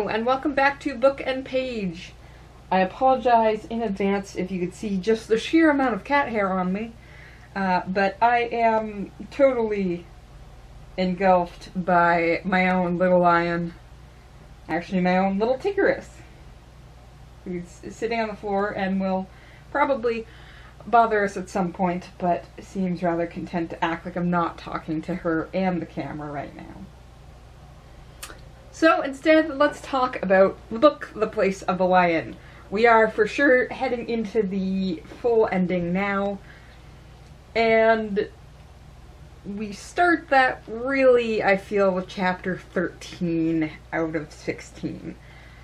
Hello, and welcome back to Book and Page. I apologize in advance if you could see just the sheer amount of cat hair on me, but I am totally engulfed by my own little lion, actually my own little tigress, who's sitting on the floor and will probably bother us at some point, but seems rather content to act like I'm not talking to her and the camera right now. So instead, let's talk about the book, The Place of the Lion. We are for sure heading into the full ending now, and we start that really, I feel, with chapter 13 out of 16.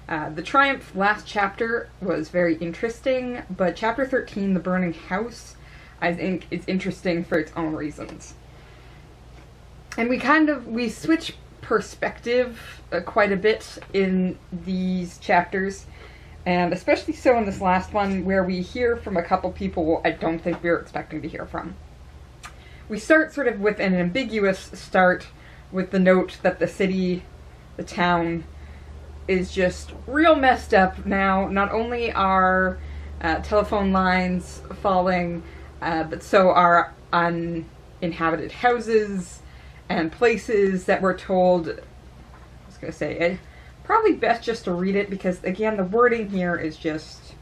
The Triumph last chapter was very interesting, but chapter 13, The Burning House, I think is interesting for its own reasons. And we switch perspective quite a bit in these chapters, and especially so in this last one, where we hear from a couple people I don't think we were expecting to hear from. We start sort of with an ambiguous start with the note that the city, the town, is just real messed up now. Not only are telephone lines falling, but so are uninhabited houses and places that we're told, I was going to say, probably best just to read it because, again, the wording here is just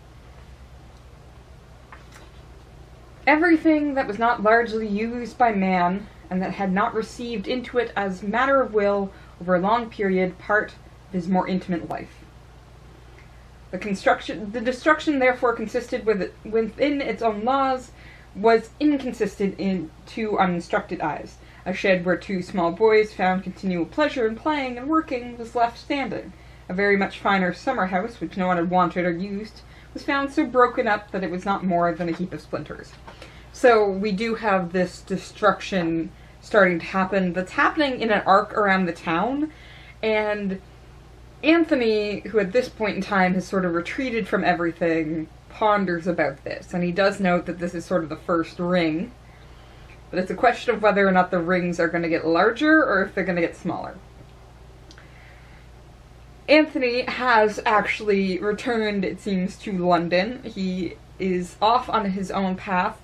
everything that was not largely used by man and that had not received into it as matter of will over a long period part of his more intimate life. The destruction therefore consisted within its own laws was inconsistent to uninstructed eyes. A shed where two small boys found continual pleasure in playing and working was left standing. A very much finer summer house, which no one had wanted or used, was found so broken up that it was not more than a heap of splinters. So we do have this destruction starting to happen that's happening in an arc around the town, and Anthony, who at this point in time has sort of retreated from everything, ponders about this, and he does note that this is sort of the first ring. But it's a question of whether or not the rings are going to get larger or if they're going to get smaller. Anthony has actually returned, it seems, to London. He is off on his own path.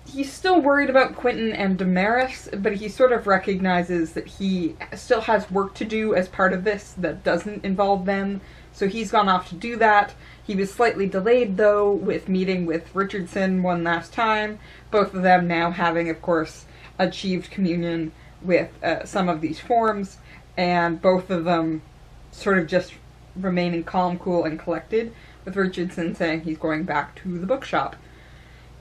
He's still worried about Quentin and Damaris, but he sort of recognizes that he still has work to do as part of this that doesn't involve them. So he's gone off to do that. He was slightly delayed, though, with meeting with Richardson one last time, both of them now having, of course, achieved communion with some of these forms, and both of them sort of just remaining calm, cool, and collected, with Richardson saying he's going back to the bookshop.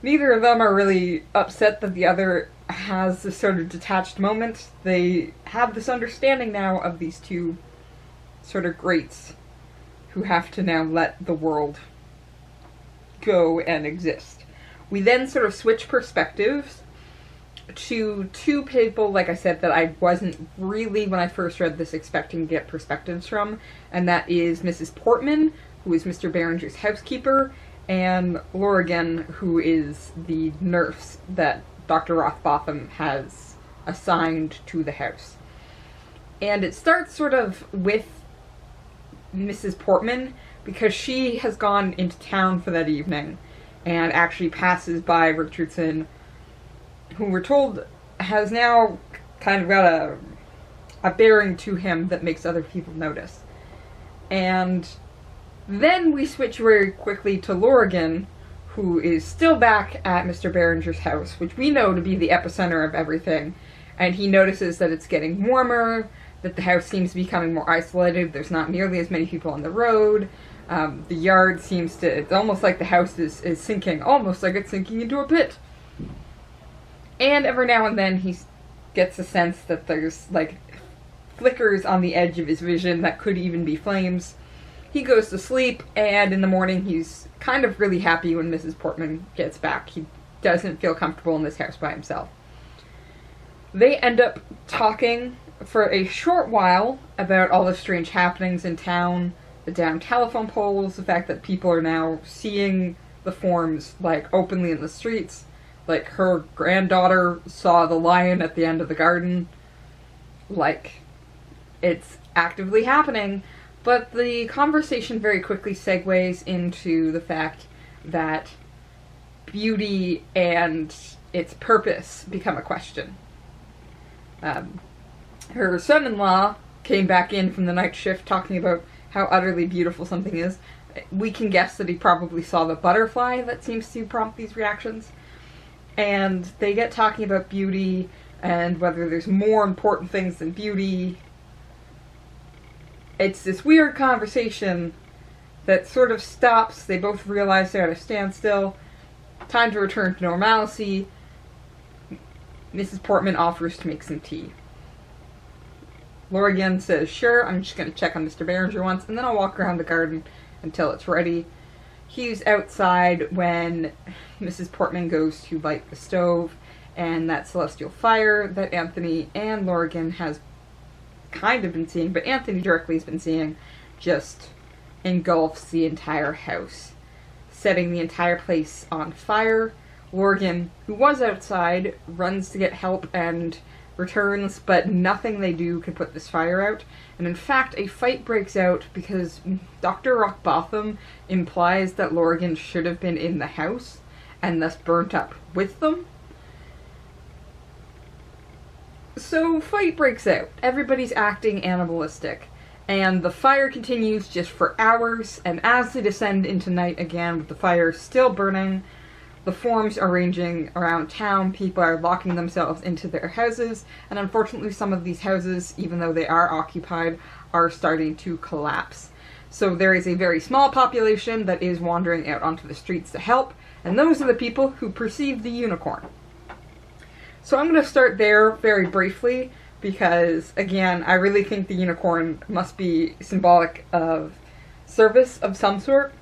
Neither of them are really upset that the other has this sort of detached moment. They have this understanding now of these two sort of greats who have to now let the world go and exist. We then sort of switch perspectives to two people, like I said, that I wasn't really, when I first read this, expecting to get perspectives from, and that is Mrs. Portman, who is Mr. Berenger's housekeeper, and Lorigan, who is the nurse that Dr. Rothbotham has assigned to the house. And it starts sort of with Mrs. Portman, because she has gone into town for that evening and actually passes by Richardson, who we're told has now kind of got a bearing to him that makes other people notice. And then we switch very quickly to Lorigan, who is still back at Mr. Berenger's house, which we know to be the epicenter of everything, and he notices that it's getting warmer, that the house seems to be becoming more isolated, there's not nearly as many people on the road, the yard seems to, it's almost like the house is sinking, almost like it's sinking into a pit. And every now and then he gets a sense that there's, like, flickers on the edge of his vision that could even be flames. He goes to sleep, and in the morning he's kind of really happy when Mrs. Portman gets back. He doesn't feel comfortable in this house by himself. They end up talking for a short while about all the strange happenings in town, the down telephone poles, the fact that people are now seeing the forms, like, openly in the streets. Like, her granddaughter saw the lion at the end of the garden. Like, it's actively happening, but the conversation very quickly segues into the fact that beauty and its purpose become a question. Her son-in-law came back in from the night shift talking about how utterly beautiful something is. We can guess that he probably saw the butterfly that seems to prompt these reactions. And they get talking about beauty and whether there's more important things than beauty. It's this weird conversation that sort of stops. They both realize they're at a standstill. Time to return to normalcy. Mrs. Portman offers to make some tea. Lorgan says, sure, I'm just going to check on Mr. Behringer once, and then I'll walk around the garden until it's ready. He's outside when Mrs. Portman goes to light the stove, and that celestial fire that Anthony and Lorgan has kind of been seeing, but Anthony directly has been seeing, just engulfs the entire house, setting the entire place on fire. Lorgan, who was outside, runs to get help and returns, but nothing they do can put this fire out. And in fact, a fight breaks out because Dr. Rockbotham implies that Lorgan should have been in the house and thus burnt up with them. So, fight breaks out. Everybody's acting animalistic. And the fire continues just for hours, and as they descend into night again with the fire still burning, the forms are ranging around town, people are locking themselves into their houses, and unfortunately some of these houses, even though they are occupied, are starting to collapse. So there is a very small population that is wandering out onto the streets to help, and those are the people who perceive the unicorn. So I'm going to start there very briefly, because, again, I really think the unicorn must be symbolic of service of some sort,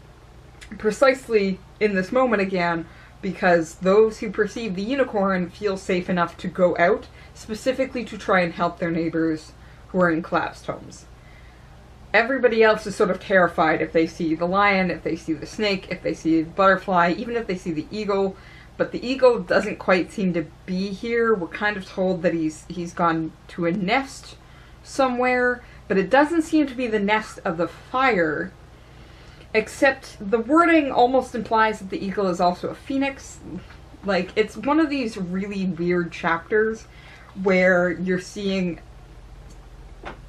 precisely in this moment again, because those who perceive the unicorn feel safe enough to go out, specifically to try and help their neighbors who are in collapsed homes. Everybody else is sort of terrified if they see the lion, if they see the snake, if they see the butterfly, even if they see the eagle, but the eagle doesn't quite seem to be here. We're kind of told that he's gone to a nest somewhere, but it doesn't seem to be the nest of the fire, except the wording almost implies that the eagle is also a phoenix. Like, it's one of these really weird chapters where you're seeing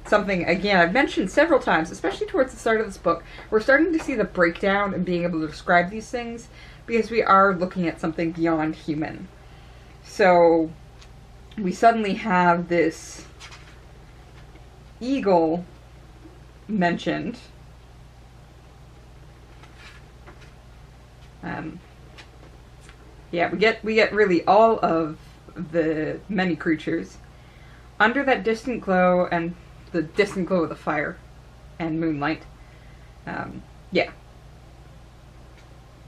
something, again, I've mentioned several times, especially towards the start of this book, we're starting to see the breakdown and being able to describe these things, because we are looking at something beyond human. So, we suddenly have this eagle mentioned. Yeah, we get really all of the many creatures. Under that distant glow, and the distant glow of the fire and moonlight. Yeah.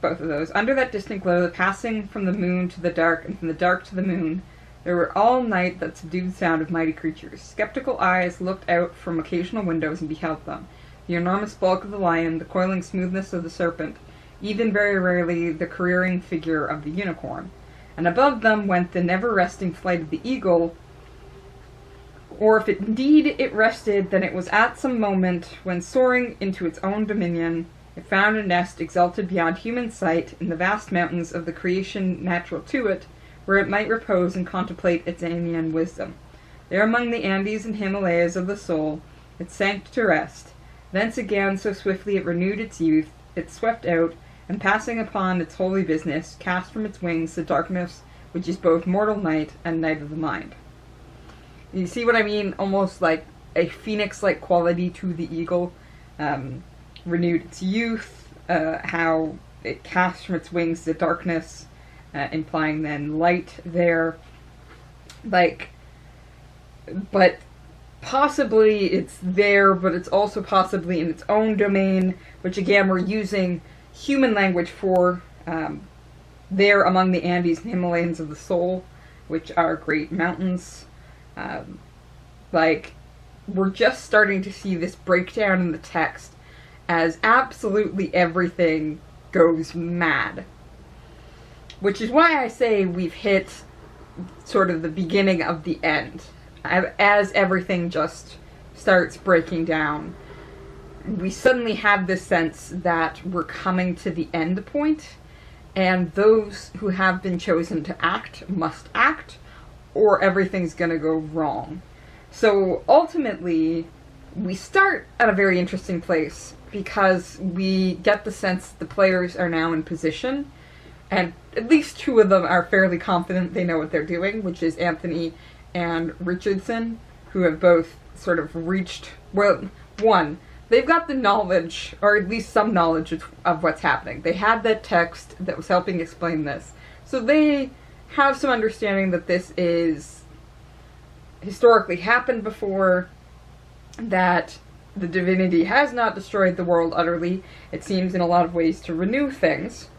Both of those. Under that distant glow, the passing from the moon to the dark, and from the dark to the moon, there were all night that subdued sound of mighty creatures. Skeptical eyes looked out from occasional windows and beheld them. The enormous bulk of the lion, the coiling smoothness of the serpent, even very rarely the careering figure of the unicorn. And above them went the never-resting flight of the eagle, or if indeed it rested, then it was at some moment when, soaring into its own dominion, it found a nest exalted beyond human sight in the vast mountains of the creation natural to it, where it might repose and contemplate its alien wisdom. There among the Andes and Himalayas of the soul, it sank to rest. Thence again, so swiftly it renewed its youth, it swept out, and passing upon its holy business, cast from its wings the darkness which is both mortal night and night of the mind. You see what I mean? Almost like a phoenix-like quality to the eagle. Renewed its youth, how it cast from its wings the darkness, implying then light there. Like, but possibly it's there, but it's also possibly in its own domain, which again we're using human language for, there among the Andes and Himalayas of the soul, which are great mountains. Like, we're just starting to see this breakdown in the text as absolutely everything goes mad. Which is why I say we've hit sort of the beginning of the end, as everything just starts breaking down, we suddenly have this sense that we're coming to the end point, and those who have been chosen to act must act, or everything's gonna go wrong. So ultimately, we start at a very interesting place, because we get the sense the players are now in position, and at least two of them are fairly confident they know what they're doing, which is Anthony and Richardson, who have both sort of reached, well, one, they've got the knowledge, or at least some knowledge of what's happening. They had that text that was helping explain this. So they have some understanding that this is historically happened before, that the divinity has not destroyed the world utterly. It seems in a lot of ways to renew things,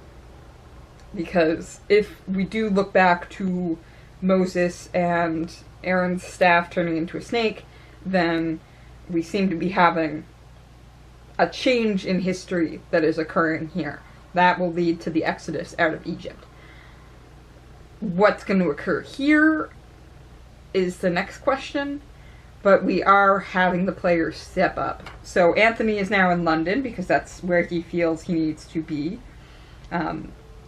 because if we do look back to Moses and Aaron's staff turning into a snake, then we seem to be having a change in history that is occurring here. That will lead to the exodus out of Egypt. What's going to occur here is the next question, but we are having the players step up. So Anthony is now in London, because that's where he feels he needs to be.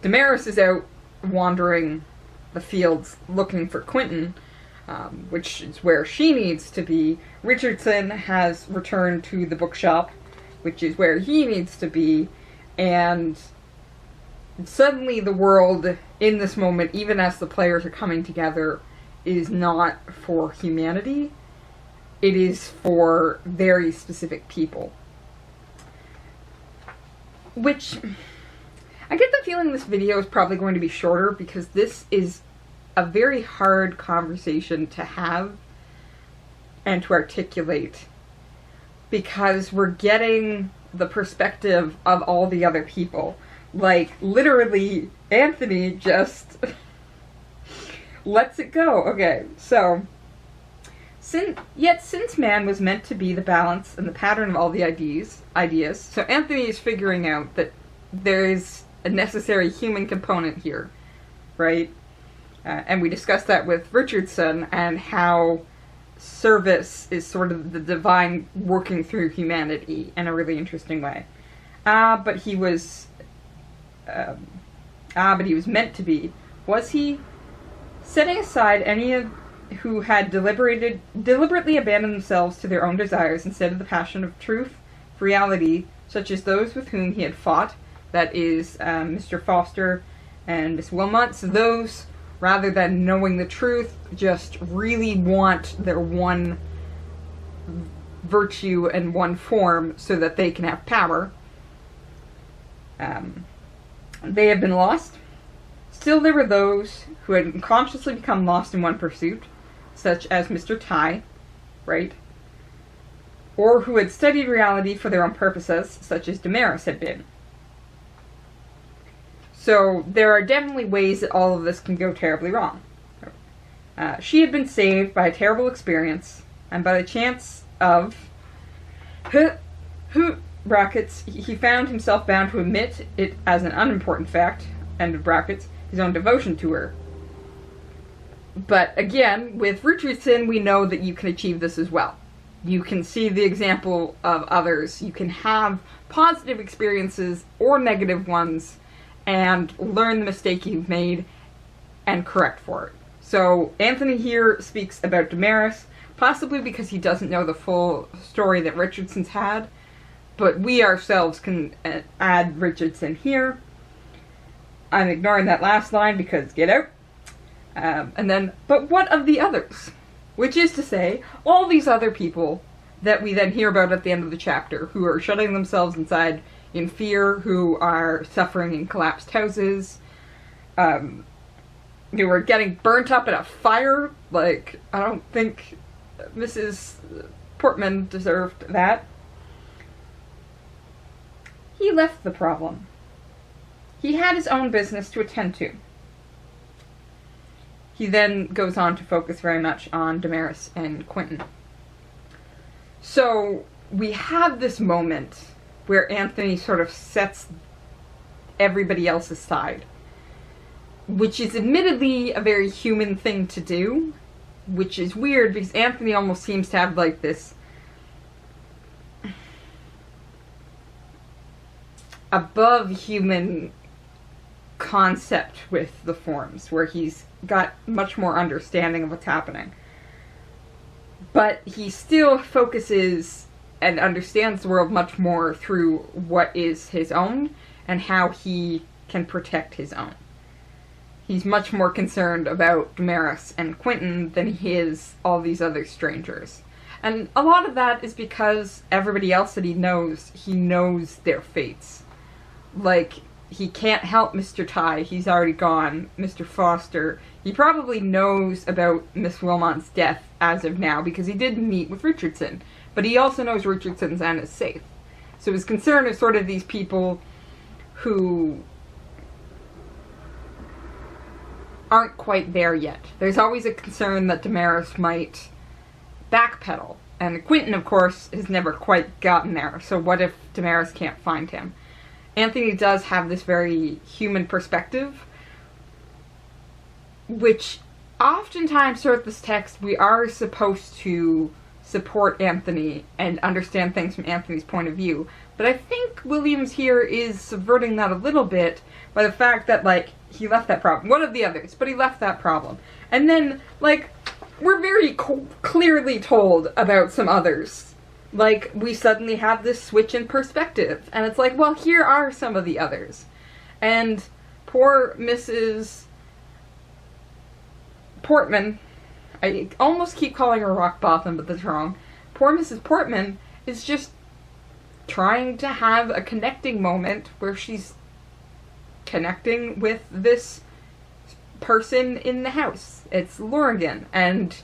Damaris is out wandering the fields looking for Quentin, which is where she needs to be. Richardson has returned to the bookshop, which is where he needs to be, and suddenly the world in this moment, even as the players are coming together, is not for humanity. It is for very specific people. Which, I get the feeling this video is probably going to be shorter, because this is a very hard conversation to have and to articulate, because we're getting the perspective of all the other people. Like, literally, Anthony just lets it go. Okay, so, since man was meant to be the balance and the pattern of all the ideas, so Anthony is figuring out that there is a necessary human component here, right? And we discussed that with Richardson, and how service is sort of the divine working through humanity in a really interesting way. But he was meant to be. Was he? Setting aside any who had deliberately abandoned themselves to their own desires instead of the passion of truth, for reality, such as those with whom he had fought, that is, Mr. Foster and Miss Wilmot, so those, rather than knowing the truth, just really want their one virtue and one form so that they can have power. They have been lost. Still there were those who had unconsciously become lost in one pursuit, such as Mr. Ty, right? Or who had studied reality for their own purposes, such as Damaris had been. So there are definitely ways that all of this can go terribly wrong. She had been saved by a terrible experience, and by the chance of brackets, he found himself bound to admit it as an unimportant fact, end of brackets, his own devotion to her. But again, with Richardson, we know that you can achieve this as well. You can see the example of others. You can have positive experiences or negative ones, and learn the mistake you've made and correct for it. So Anthony here speaks about Damaris, possibly because he doesn't know the full story that Richardson's had, but we ourselves can add Richardson here. I'm ignoring that last line because get out. And then, but what of the others? Which is to say, all these other people that we then hear about at the end of the chapter, who are shutting themselves inside in fear, who are suffering in collapsed houses, who are getting burnt up in a fire. Like, I don't think Mrs. Portman deserved that. He left the problem. He had his own business to attend to. He then goes on to focus very much on Damaris and Quentin. So we have this moment where Anthony sort of sets everybody else aside, which is admittedly a very human thing to do, which is weird because Anthony almost seems to have like this above human concept with the forms, where he's got much more understanding of what's happening. But he still focuses and understands the world much more through what is his own and how he can protect his own. He's much more concerned about Damaris and Quentin than he is all these other strangers. And a lot of that is because everybody else that he knows their fates. Like, he can't help Mr. Ty, he's already gone. Mr. Foster, he probably knows about Miss Wilmot's death as of now, because he did meet with Richardson. But he also knows Richardson's end is safe. So his concern is sort of these people who aren't quite there yet. There's always a concern that Damaris might backpedal. And Quentin, of course, has never quite gotten there. So what if Damaris can't find him? Anthony does have this very human perspective, which oftentimes throughout this text we are supposed to support Anthony and understand things from Anthony's point of view. But I think Williams here is subverting that a little bit by the fact that, like, he left that problem. One of the others, but he left that problem. And then, like, we're very clearly told about some others. Like, we suddenly have this switch in perspective. And it's like, well, here are some of the others. And poor Mrs. Portman, I almost keep calling her Rockbotham, but that's wrong. Poor Mrs. Portman is just trying to have a connecting moment where she's connecting with this person in the house. It's Lorgan, and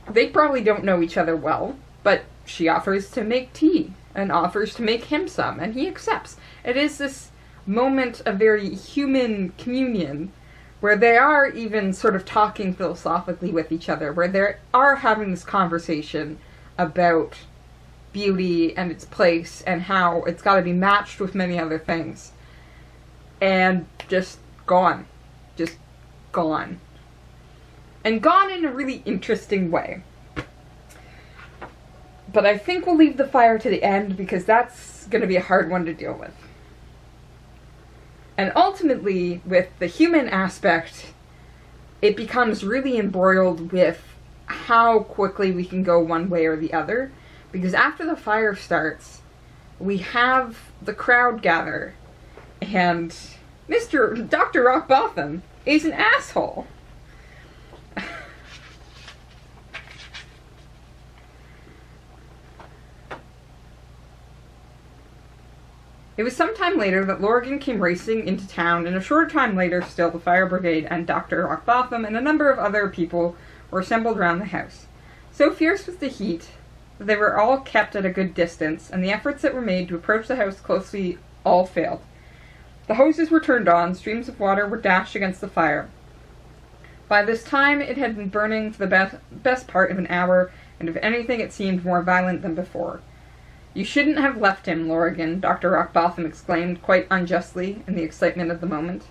they probably don't know each other well, but she offers to make tea, and offers to make him some, and he accepts. It is this moment of very human communion, where they are even sort of talking philosophically with each other, where they are having this conversation about beauty and its place, and how it's got to be matched with many other things. And just gone. Just gone. And gone in a really interesting way. But I think we'll leave the fire to the end, because that's going to be a hard one to deal with. And ultimately, with the human aspect, it becomes really embroiled with how quickly we can go one way or the other. Because after the fire starts, we have the crowd gather, and Dr. Rockbotham is an asshole. It was some time later that Lorgan came racing into town, and a short time later still the fire brigade and Dr. Rockbotham and a number of other people were assembled round the house. So fierce was the heat that they were all kept at a good distance, and the efforts that were made to approach the house closely all failed. The hoses were turned on, streams of water were dashed against the fire. By this time it had been burning for the best part of an hour, and if anything it seemed more violent than before. "You shouldn't have left him, Lorgan," Dr. Rockbotham exclaimed, quite unjustly, in the excitement of the moment.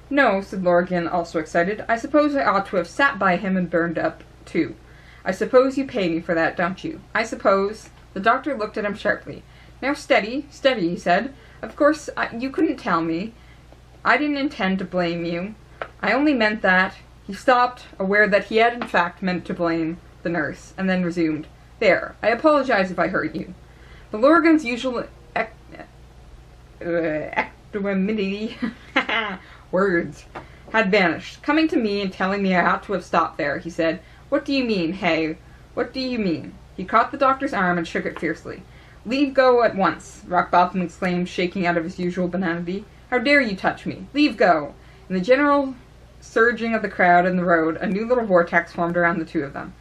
"No," said Lorgan, also excited. "I suppose I ought to have sat by him and burned up, too. I suppose you pay me for that, don't you? I suppose—" The doctor looked at him sharply. "Now steady, steady," he said. "Of course, you couldn't tell me. I didn't intend to blame you. I only meant that—" He stopped, aware that he had in fact meant to blame the nurse, and then resumed. "There, I apologize if I hurt you." But Lorgan's usual equanimity words had vanished. "Coming to me and telling me I ought to have stopped there," he said. "What do you mean, hey? What do you mean?" He caught the doctor's arm and shook it fiercely. "Leave go at once," Rockbotham exclaimed, shaking out of his usual benignity. "How dare you touch me? Leave go!" In the general surging of the crowd in the road, a new little vortex formed around the two of them.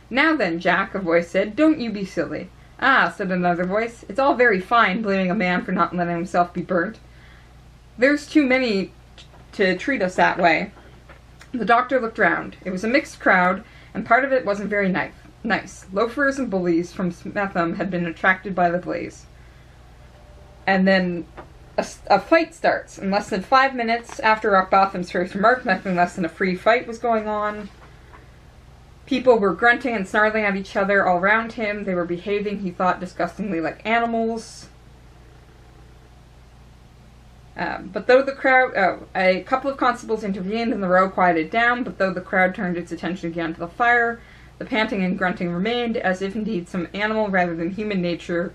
"Now then, Jack," a voice said, "don't you be silly." "Ah," said another voice, "it's all very fine blaming a man for not letting himself be burnt. There's too many to treat us that way." The doctor looked round. It was a mixed crowd, and part of it wasn't very nice. Loafers and bullies from Smetham had been attracted by the blaze. And then a fight starts. In less than 5 minutes after Rockbotham's first remark, nothing less than a free fight was going on. People were grunting and snarling at each other all around him. They were behaving, he thought, disgustingly like animals. But though the crowd, a couple of constables intervened and the row quieted down, but though the crowd turned its attention again to the fire, the panting and grunting remained, as if indeed some animal rather than human nature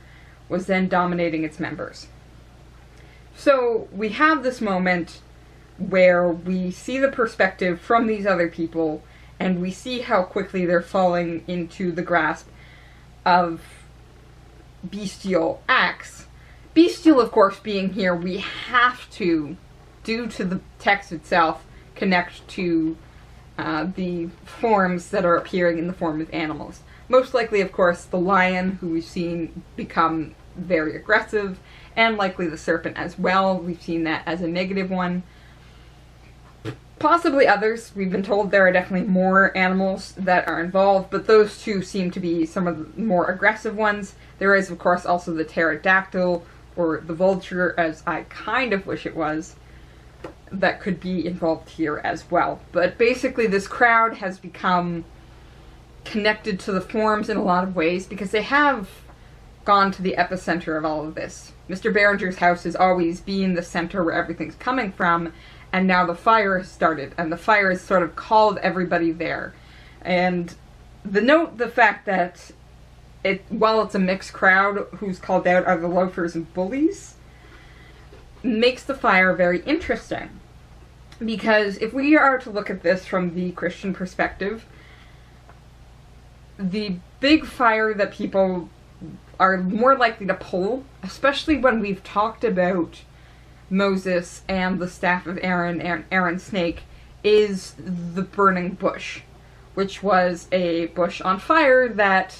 was then dominating its members. So we have this moment where we see the perspective from these other people, and we see how quickly they're falling into the grasp of bestial acts. Bestial, of course, being here, we have to, due to the text itself, connect to the forms that are appearing in the form of animals. Most likely, of course, the lion, who we've seen become very aggressive, and likely the serpent as well. We've seen that as a negative one. Possibly others. We've been told there are definitely more animals that are involved, but those two seem to be some of the more aggressive ones. There is, of course, also the pterodactyl, or the vulture, as I kind of wish it was, that could be involved here as well. But basically this crowd has become connected to the forms in a lot of ways, because they have gone to the epicenter of all of this. Mr. Behringer's house has always been the center where everything's coming from, and now the fire has started, and the fire has sort of called everybody there. And the fact that while it's a mixed crowd, who's called out are the loafers and bullies, makes the fire very interesting. Because if we are to look at this from the Christian perspective, the big fire that people are more likely to pull, especially when we've talked about Moses and the staff of Aaron and Aaron's snake, is the burning bush, which was a bush on fire that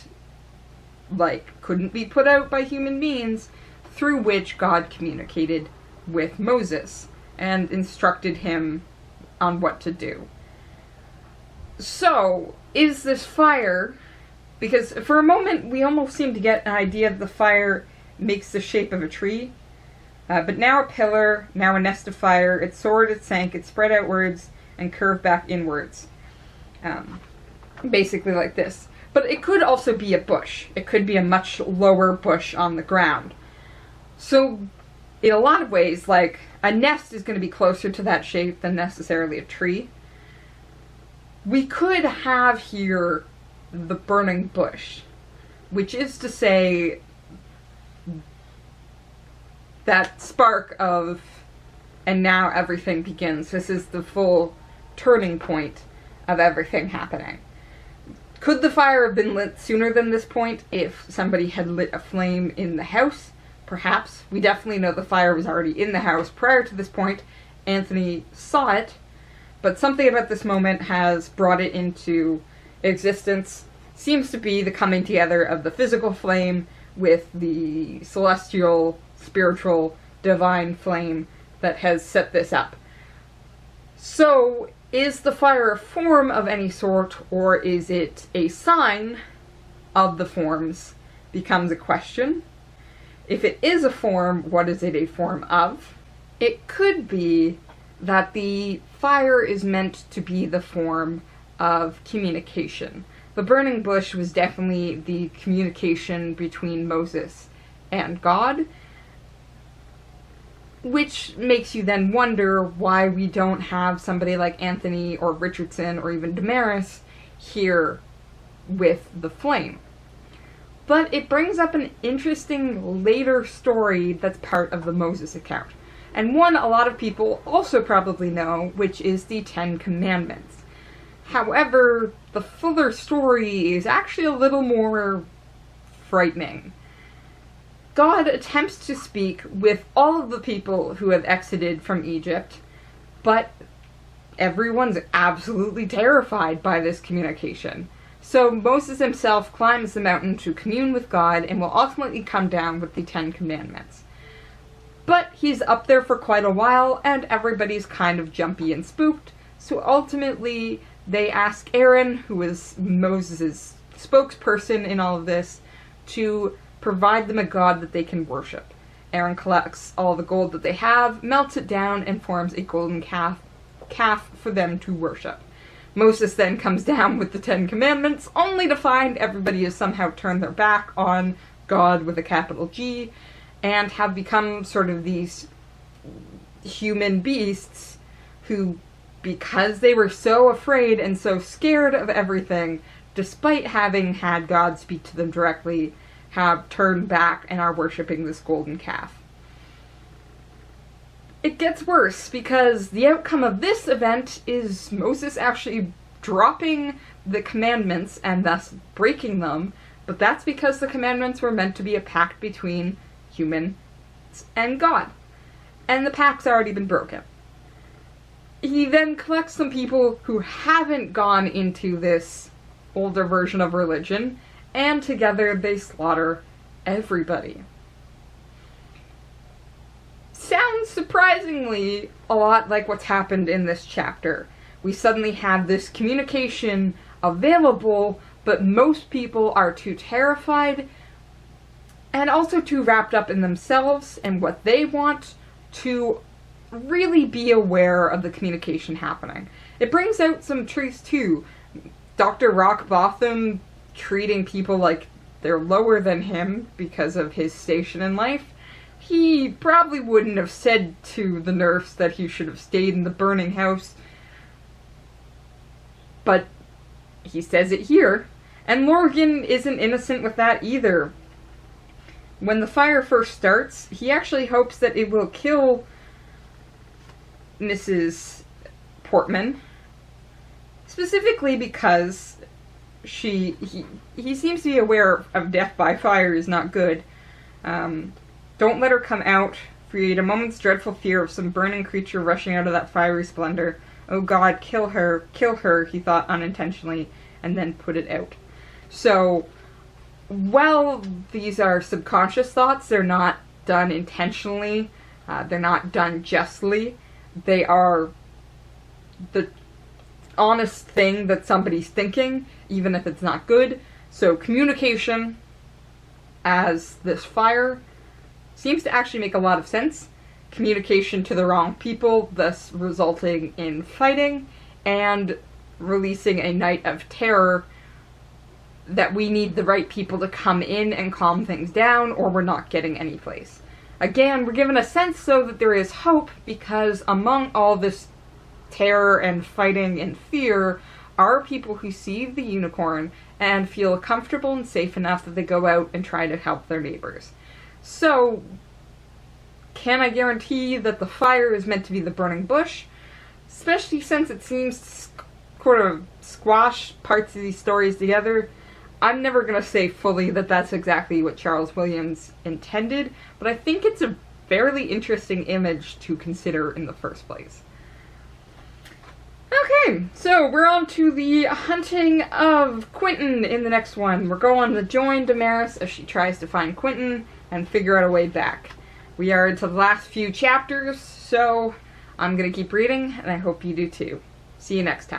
couldn't be put out by human means, through which God communicated with Moses and instructed him on what to do. So, is this fire, because for a moment we almost seem to get an idea that the fire makes the shape of a tree, but now a pillar, now a nest of fire, it soared, it sank, it spread outwards, and curved back inwards. Basically like this. But it could also be a bush. It could be a much lower bush on the ground. So, in a lot of ways, a nest is going to be closer to that shape than necessarily a tree. We could have here the burning bush, which is to say that spark of, and now everything begins. This is the full turning point of everything happening. Could the fire have been lit sooner than this point if somebody had lit a flame in the house? Perhaps. We definitely know the fire was already in the house prior to this point. Anthony saw it, but something about this moment has brought it into existence. Seems to be the coming together of the physical flame with the celestial, spiritual, divine flame that has set this up. So, is the fire a form of any sort, or is it a sign of the forms, becomes a question. If it is a form, what is it a form of? It could be that the fire is meant to be the form of communication. The burning bush was definitely the communication between Moses and God, which makes you then wonder why we don't have somebody like Anthony or Richardson or even Damaris here with the flame. But it brings up an interesting later story that's part of the Moses account, and one a lot of people also probably know, which is the Ten Commandments. However, the fuller story is actually a little more frightening. God attempts to speak with all of the people who have exited from Egypt, but everyone's absolutely terrified by this communication. So Moses himself climbs the mountain to commune with God and will ultimately come down with the Ten Commandments. But he's up there for quite a while, and everybody's kind of jumpy and spooked, so ultimately they ask Aaron, who is Moses' spokesperson in all of this, to provide them a god that they can worship. Aaron collects all the gold that they have, melts it down, and forms a golden calf for them to worship. Moses then comes down with the Ten Commandments, only to find everybody has somehow turned their back on God with a capital G, and have become sort of these human beasts who, because they were so afraid and so scared of everything, despite having had God speak to them directly, have turned back and are worshipping this golden calf. It gets worse, because the outcome of this event is Moses actually dropping the commandments and thus breaking them, but that's because the commandments were meant to be a pact between humans and God. And the pact's already been broken. He then collects some people who haven't gone into this older version of religion, and together they slaughter everybody. Sounds surprisingly a lot like what's happened in this chapter. We suddenly have this communication available, but most people are too terrified and also too wrapped up in themselves and what they want to really be aware of the communication happening. It brings out some truths too. Dr. Rockbotham treating people like they're lower than him because of his station in life. He probably wouldn't have said to the nurse that he should have stayed in the burning house, but he says it here. And Morgan isn't innocent with that either. When the fire first starts, he actually hopes that it will kill Mrs. Portman, specifically because he seems to be aware of death by fire is not good. Don't let her come out, for he had a moment's dreadful fear of some burning creature rushing out of that fiery splendor. Oh God, kill her, he thought unintentionally, and then put it out. So, while these are subconscious thoughts, they're not done intentionally, they're not done justly, they are the honest thing that somebody's thinking, even if it's not good. So communication as this fire seems to actually make a lot of sense. Communication to the wrong people, thus resulting in fighting, and releasing a night of terror that we need the right people to come in and calm things down, or we're not getting any place. Again, we're given a sense, though, that there is hope, because among all this terror and fighting and fear are people who see the unicorn and feel comfortable and safe enough that they go out and try to help their neighbors. So, can I guarantee that the fire is meant to be the burning bush? Especially since it seems to sort of squash parts of these stories together. I'm never going to say fully that that's exactly what Charles Williams intended, but I think it's a fairly interesting image to consider in the first place. Okay, so we're on to the hunting of Quentin in the next one. We're going to join Damaris as she tries to find Quentin and figure out a way back. We are into the last few chapters, so I'm going to keep reading, and I hope you do too. See you next time.